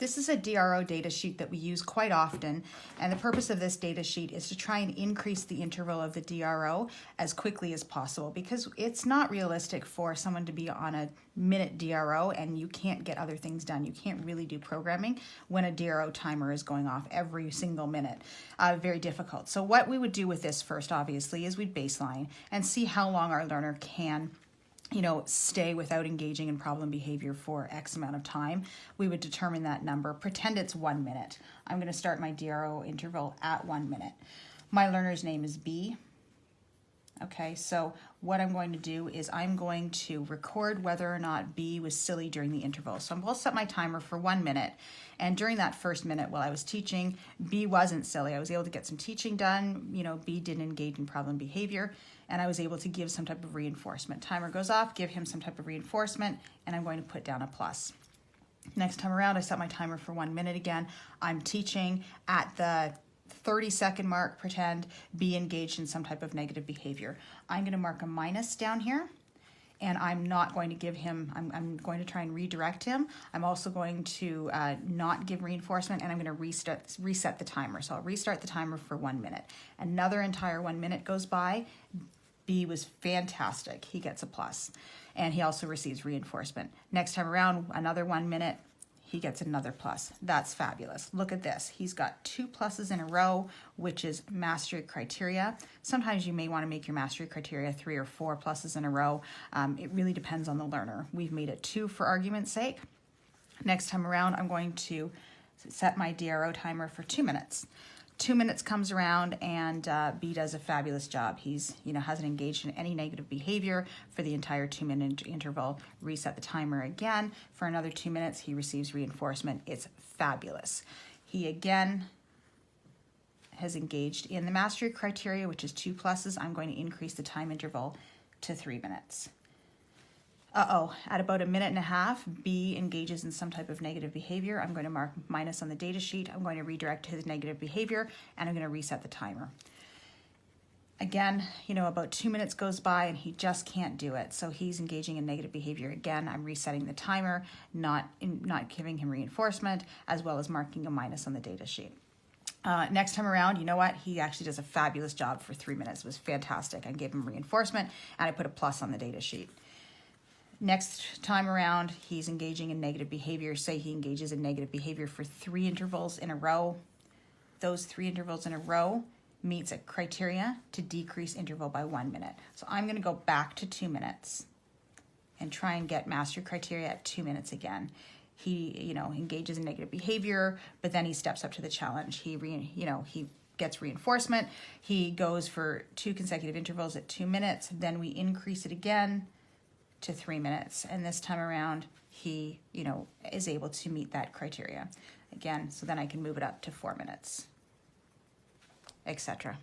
This is a DRO data sheet that we use quite often, and the purpose of this data sheet is to try and increase the interval of the DRO as quickly as possible, because it's not realistic for someone to be on a minute DRO and you can't get other things done. You can't really do programming when a DRO timer is going off every single minute. Very difficult. So what we would do with this first, obviously, is we'd baseline and see how long our learner can stay without engaging in problem behavior for X amount of time. We would determine that number. Pretend it's 1 minute. I'm going to start my DRO interval at 1 minute. My learner's name is B. Okay, so what I'm going to do is I'm going to record whether or not B was silly during the interval. So I'm going to set my timer for 1 minute. And during that first minute while I was teaching, B wasn't silly. I was able to get some teaching done. B didn't engage in problem behavior, and I was able to give some type of reinforcement. Timer goes off, give him some type of reinforcement, and I'm going to put down a plus. Next time around, I set my timer for 1 minute again. I'm teaching at the 30-second mark, pretend B engaged in some type of negative behavior. I'm going to mark a minus down here, and I'm not going to give him, I'm going to try and redirect him. I'm also going to not give reinforcement, and I'm going to reset the timer. So I'll restart the timer for 1 minute. Another entire 1 minute goes by. B was fantastic. He gets a plus, and he also receives reinforcement. Next time around, another 1 minute. He gets another plus. That's fabulous. Look at this. He's got 2 pluses in a row, which is mastery criteria. Sometimes you may want to make your mastery criteria 3 or 4 pluses in a row. It really depends on the learner. We've made it 2 for argument's sake. Next time around, I'm going to set my DRO timer for 2 minutes. 2 minutes comes around, and B does a fabulous job. He's, hasn't engaged in any negative behavior for the entire 2-minute interval. Reset the timer again for another 2 minutes. He receives reinforcement. It's fabulous. He again has engaged in the mastery criteria, which is 2 pluses. I'm going to increase the time interval to 3 minutes. At about 1.5 minutes, B engages in some type of negative behavior. I'm going to mark minus on the data sheet. I'm going to redirect his negative behavior, and I'm going to reset the timer. Again, about 2 minutes goes by and he just can't do it. So he's engaging in negative behavior again. I'm resetting the timer, not giving him reinforcement, as well as marking a minus on the data sheet. Next time around, he actually does a fabulous job for 3 minutes. It was fantastic. I gave him reinforcement, and I put a plus on the data sheet. Next time around, he's engaging in negative behavior. Say he engages in negative behavior for 3 intervals in a row. Those 3 intervals in a row meets a criteria to decrease interval by 1 minute. So I'm going to go back to 2 minutes and try and get mastery criteria at 2 minutes again. He, engages in negative behavior, but then he steps up to the challenge. He gets reinforcement. He goes for 2 consecutive intervals at 2 minutes. Then we increase it again to 3 minutes, and this time around he is able to meet that criteria again, so then I can move it up to 4 minutes, etc.